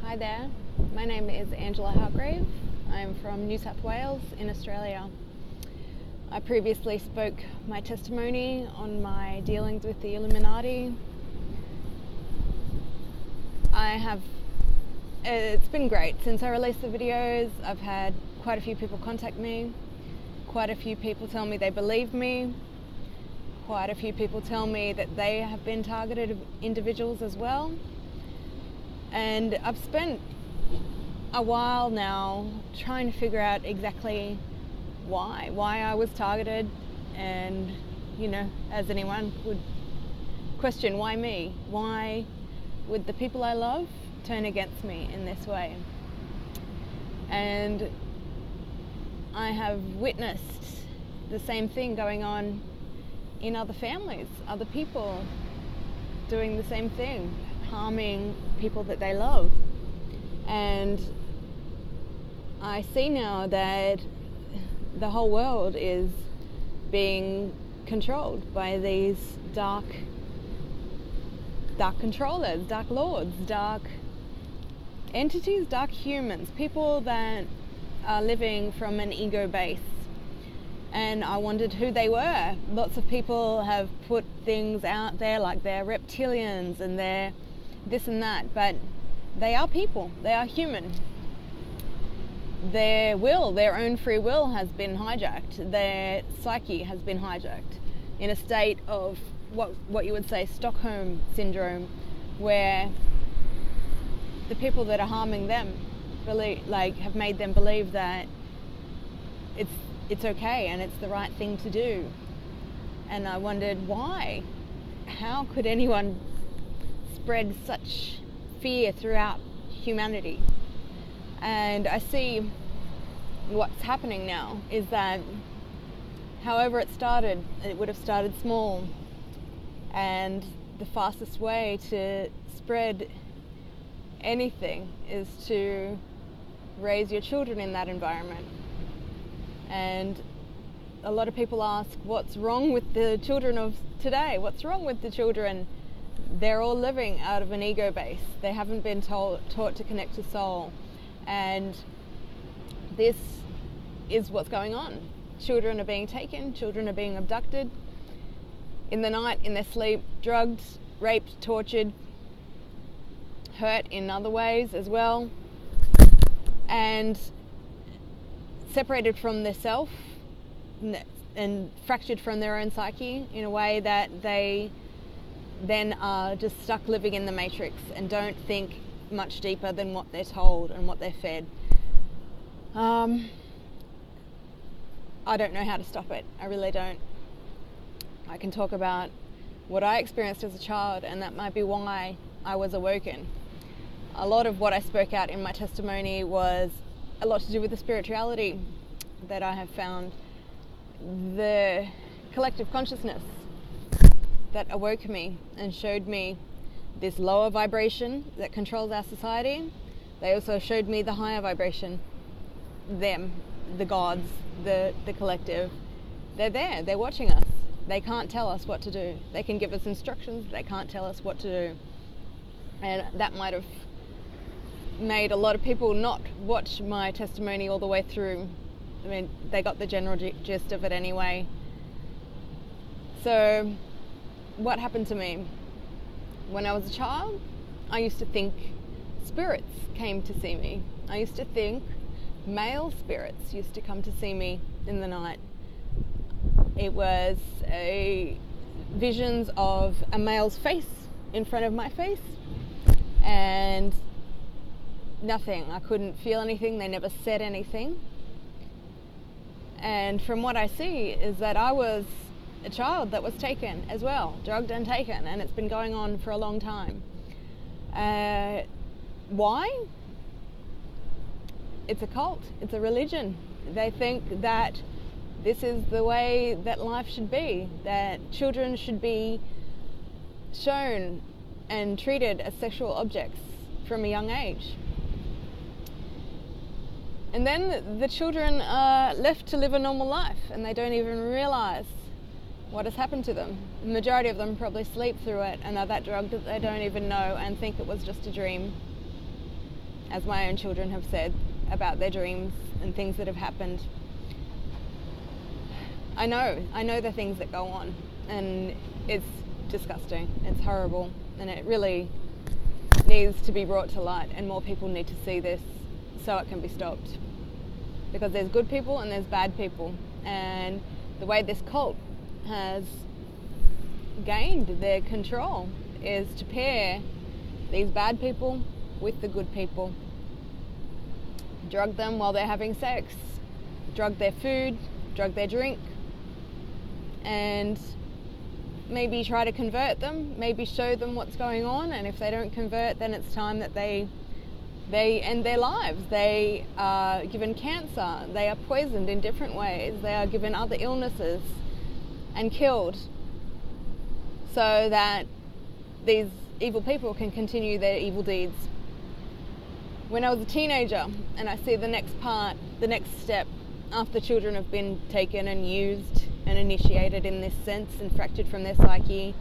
Hi there, my name is Angela Hargrave. I'm from New South Wales in Australia. I previously spoke my testimony on my dealings with the Illuminati. It's been great. Since I released the videos, I've had quite a few people contact me. Quite a few people tell me they believe me. Quite a few people tell me that they have been targeted individuals as well. And I've spent a while now trying to figure out exactly why I was targeted, and, you know, as anyone would question, why me? Why would the people I love turn against me in this way? And I have witnessed the same thing going on in other families, other people doing the same thing, harming people that they love. And I see now that the whole world is being controlled by these dark controllers, dark lords, dark entities, dark humans, people that are living from an ego base. And I wondered who they were. Lots of people have put things out there like they're reptilians and they're this and that, but they are people, they are human. Their will, their own free will has been hijacked. Their psyche has been hijacked in a state of what you would say Stockholm syndrome, where the people that are harming them have made them believe that it's okay and it's the right thing to do. And I wondered why. How could anyone spread such fear throughout humanity? And I see what's happening now is that however it started, it would have started small, and the fastest way to spread anything is to raise your children in that environment. And a lot of people ask, what's wrong with the children of today? What's wrong with the children? They're all living out of an ego base. They haven't been taught to connect to soul. And this is what's going on. Children are being taken, children are being abducted in the night, in their sleep, drugged, raped, tortured, hurt in other ways as well, and separated from their self and fractured from their own psyche in a way that they then are just stuck living in the matrix and don't think much deeper than what they're told and what they're fed. I don't know how to stop it. I really don't. I can talk about what I experienced as a child, and that might be why I was awoken. A lot of what I spoke out in my testimony was a lot to do with the spirituality that I have found, the collective consciousness that awoke me and showed me this lower vibration that controls our society. They also showed me the higher vibration, them, the gods, the collective. They're there, they're watching us. They can't tell us what to do. They can give us instructions, they can't tell us what to do. And that might have made a lot of people not watch my testimony all the way through. I mean, they got the general gist of it anyway. So, what happened to me? When I was a child, I used to think spirits came to see me. I used to think male spirits used to come to see me in the night. It was visions of a male's face in front of my face, and nothing. I couldn't feel anything. They never said anything. And from what I see is that I was a child that was taken as well, drugged and taken, and it's been going on for a long time. Why? It's a cult, it's a religion. They think that this is the way that life should be, that children should be shown and treated as sexual objects from a young age. And then the children are left to live a normal life, and they don't even realize what has happened to them. The majority of them probably sleep through it and are that drugged that they don't even know and think it was just a dream. as my own children have said about their dreams and things that have happened. I know the things that go on, and it's disgusting, it's horrible, and it really needs to be brought to light, and more people need to see this so it can be stopped. Because there's good people and there's bad people, and the way this cult has gained their control is to pair these bad people with the good people. Drug them while they're having sex, drug their food, drug their drink, and maybe try to convert them, maybe show them what's going on, and if they don't convert, then it's time that they end their lives. They are given cancer, they are poisoned in different ways, they are given other illnesses and killed so that these evil people can continue their evil deeds. When I was a teenager and I see the next step after children have been taken and used and initiated in this sense and fractured from their psyche,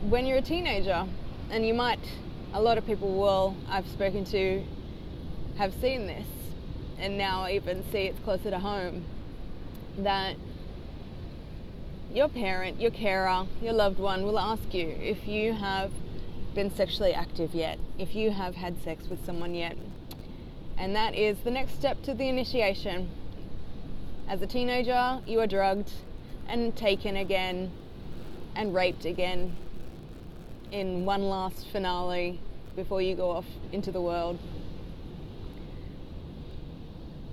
when you're a teenager, and a lot of people I've spoken to have seen this and now even see it's closer to home, that your parent, your carer, your loved one will ask you if you have been sexually active yet, if you have had sex with someone yet. And that is the next step to the initiation. As a teenager, you are drugged and taken again and raped again in one last finale before you go off into the world.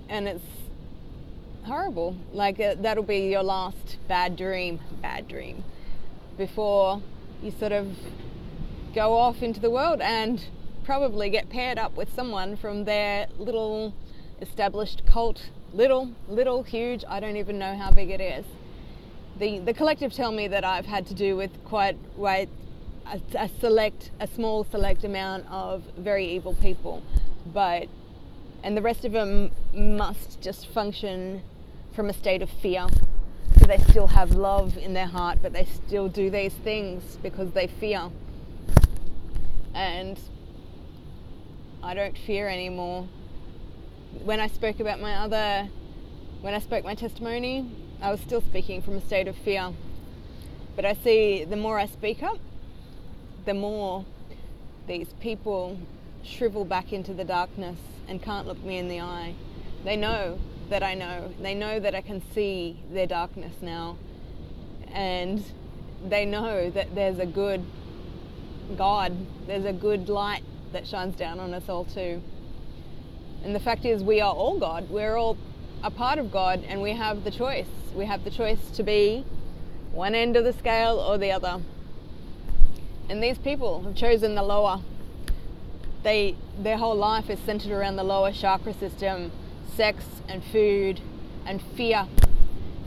And it's horrible. Like that'll be your last bad dream before you sort of go off into the world and probably get paired up with someone from their little established cult. Little, huge, I don't even know how big it is. The collective tell me that I've had to do with quite a small select amount of very evil people, and the rest of them must just function from a state of fear. So they still have love in their heart, but they still do these things because they fear. And I don't fear anymore. When I spoke my testimony, I was still speaking from a state of fear. But I see the more I speak up, the more these people shrivel back into the darkness and can't look me in the eye. They know that I know. They know that I can see their darkness now. And they know that there's a good God, there's a good light that shines down on us all too. And the fact is, we are all God. We're all a part of God, and we have the choice. We have the choice to be one end of the scale or the other. And these people have chosen the lower. Their whole life is centered around the lower chakra system, sex and food and fear.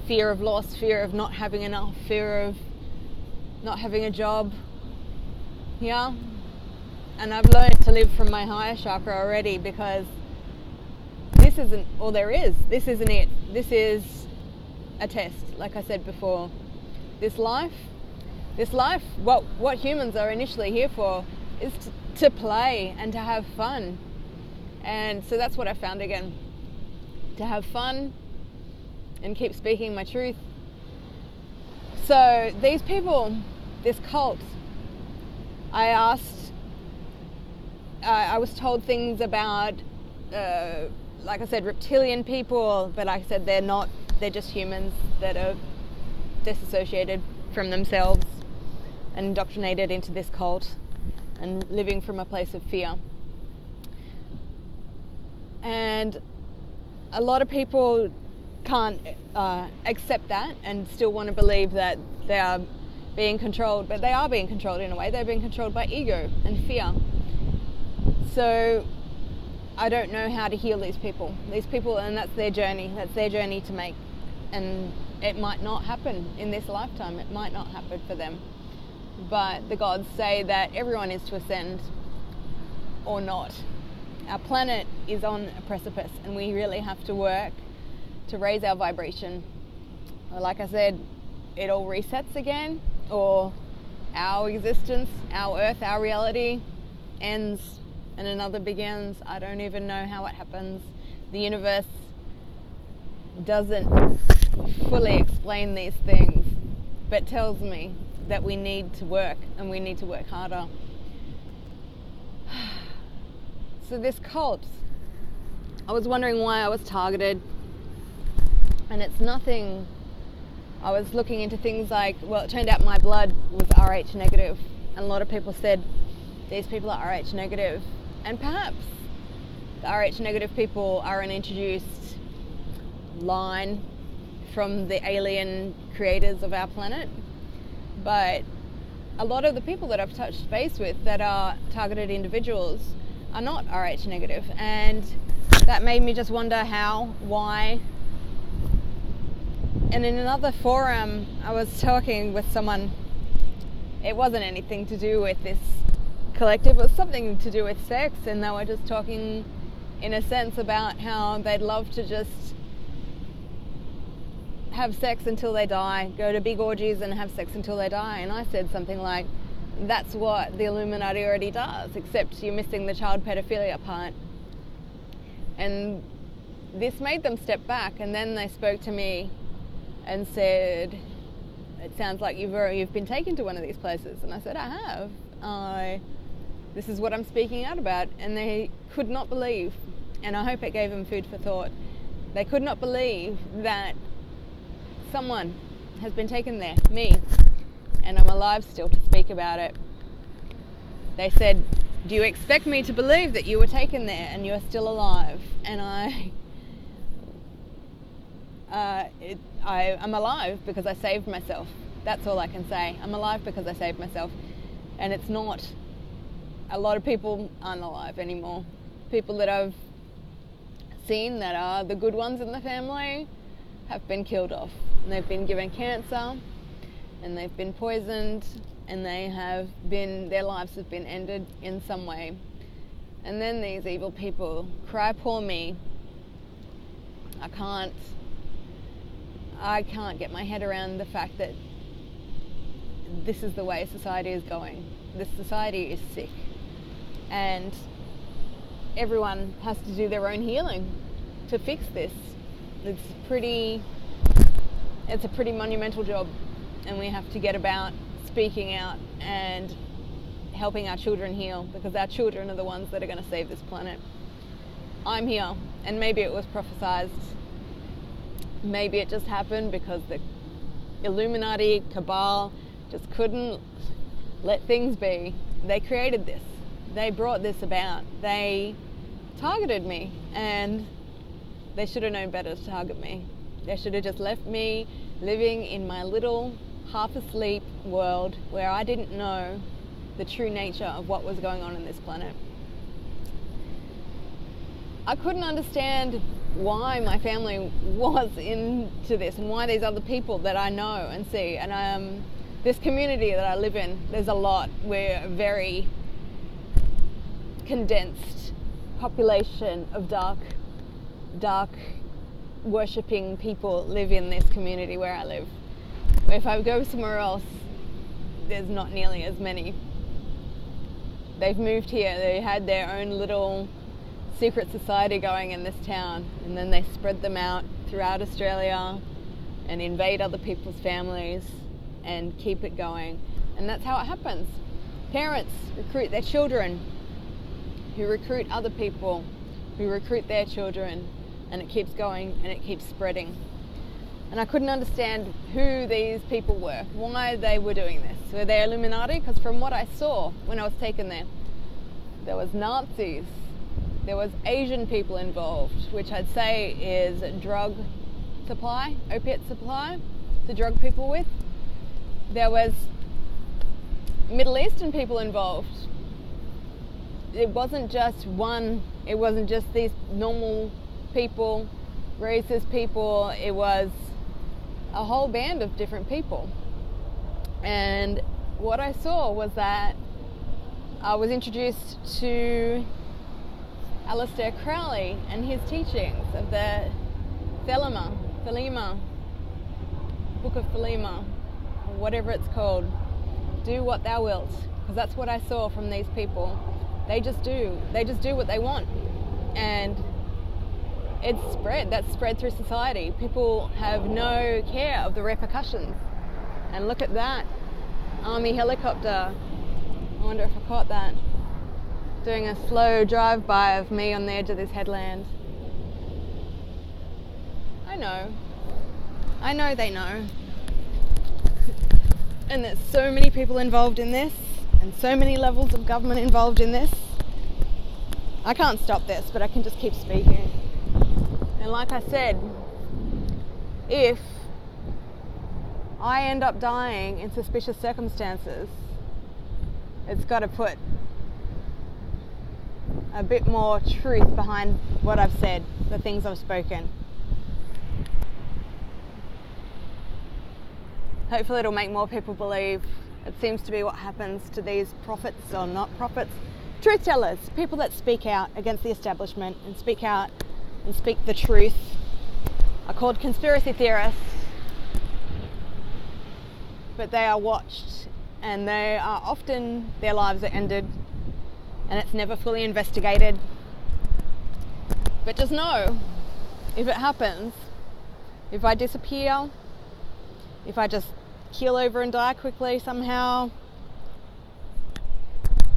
Fear of loss, fear of not having enough, fear of not having a job. Yeah. And I've learned to live from my higher chakra already, because this isn't all there is. This isn't it. This is a test, like I said before. This life, what humans are initially here for is to play and to have fun. And so that's what I found again. To have fun and keep speaking my truth. So these people, this cult, I was told things about, like I said, reptilian people, but like I said, they're not. They're just humans that are disassociated from themselves and indoctrinated into this cult and living from a place of fear. And a lot of people can't accept that and still want to believe that they are being controlled, but they are being controlled in a way. They're being controlled by ego and fear. So I don't know how to heal these people, and that's their journey to make. And it might not happen in this lifetime. It might not happen for them. But the gods say that everyone is to ascend or not. Our planet is on a precipice, and we really have to work to raise our vibration. Like I said, it all resets again, or our existence, our earth, our reality ends and another begins. I don't even know how it happens. The universe doesn't fully explain these things, but tells me that we need to work, and we need to work harder. So this cult, I was wondering why I was targeted, and it's nothing. I was looking into things like, well, it turned out my blood was Rh negative, and a lot of people said these people are Rh negative, and perhaps the Rh negative people are an introduced line from the alien creators of our planet. But a lot of the people that I've touched base with that are targeted individuals are not Rh negative, and that made me just wonder how, why. And in another forum, I was talking with someone. It wasn't anything to do with this collective, it was something to do with sex, and they were just talking in a sense about how they'd love to just have sex until they die, go to big orgies and have sex until they die. And I said something like, that's what the Illuminati already does, except you're missing the child pedophilia part. And this made them step back, and then they spoke to me and said, it sounds like you've been taken to one of these places. And I said, I have. This is what I'm speaking out about. And they could not believe, and I hope it gave them food for thought, they could not believe that someone has been taken there, me, and I'm alive still to speak about it. They said, do you expect me to believe that you were taken there and you're still alive? And I'm alive because I saved myself. That's all I can say. I'm alive because I saved myself. And it's not, a lot of people aren't alive anymore. People that I've seen that are the good ones in the family have been killed off. And they've been given cancer, and they've been poisoned, and their lives have been ended in some way. And then these evil people cry, poor me. I can't get my head around the fact that this is the way society is going. This society is sick, and everyone has to do their own healing to fix this. It's a pretty monumental job, and we have to get about speaking out and helping our children heal, because our children are the ones that are going to save this planet. I'm here, and maybe it was prophesized. Maybe it just happened because the Illuminati cabal just couldn't let things be. They created this. They brought this about. They targeted me, and they should have known better to target me. They should have just left me living in my little half-asleep world where I didn't know the true nature of what was going on in this planet. I couldn't understand why my family was into this, and why these other people that I know and see, and this community that I live in, there's a lot. We're a very condensed population of dark worshipping people live in this community where I live. If I go somewhere else, there's not nearly as many. They've moved here, they had their own little secret society going in this town, and then they spread them out throughout Australia and invade other people's families and keep it going. And that's how it happens. Parents recruit their children, who recruit other people, who recruit their children, and it keeps going and it keeps spreading. And I couldn't understand who these people were, why they were doing this. Were they Illuminati? Because from what I saw when I was taken there was Nazis, there was Asian people involved, which I'd say is drug supply, opiate supply to drug people with. There was Middle Eastern people involved. It wasn't just these normal people, racist people. It was a whole band of different people. And what I saw was that I was introduced to Aleister Crowley and his teachings of the Thelema, Book of Thelema, or whatever it's called. Do what thou wilt, because that's what I saw from these people. They just do what they want, and that's spread through society. People have no care of the repercussions. And look at that army helicopter. I wonder if I caught that. Doing a slow drive-by of me on the edge of this headland. I know they know. And there's so many people involved in this, and so many levels of government involved in this. I can't stop this, but I can just keep speaking. And like I said, if I end up dying in suspicious circumstances, it's got to put a bit more truth behind what I've said, the things I've spoken. Hopefully it'll make more people believe. It seems to be what happens to these prophets, or not prophets, truth tellers, people that speak out against the establishment and speak out and speak the truth, are called conspiracy theorists. But they are watched, and they are often, their lives are ended, and it's never fully investigated. But just know, if it happens, if I disappear, if I just keel over and die quickly somehow,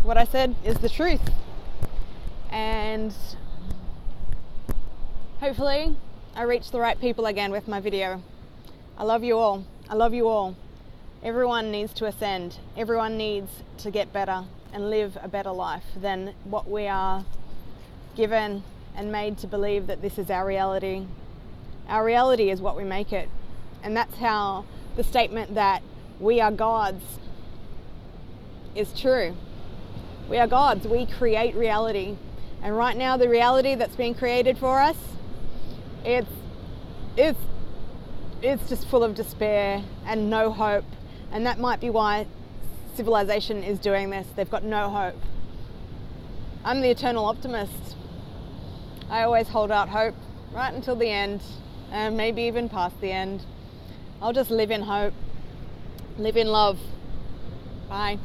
what I said is the truth. And hopefully I reach the right people again with my video. I love you all. I love you all. Everyone needs to ascend. Everyone needs to get better and live a better life than what we are given and made to believe that this is our reality. Our reality is what we make it. And that's how the statement that we are gods is true. We are gods. We create reality. And right now, the reality that's being created for us, it's just full of despair and no hope. And that might be why civilization is doing this. They've got no hope. I'm the eternal optimist. I always hold out hope right until the end, and maybe even past the end. I'll just live in hope, live in love. Bye.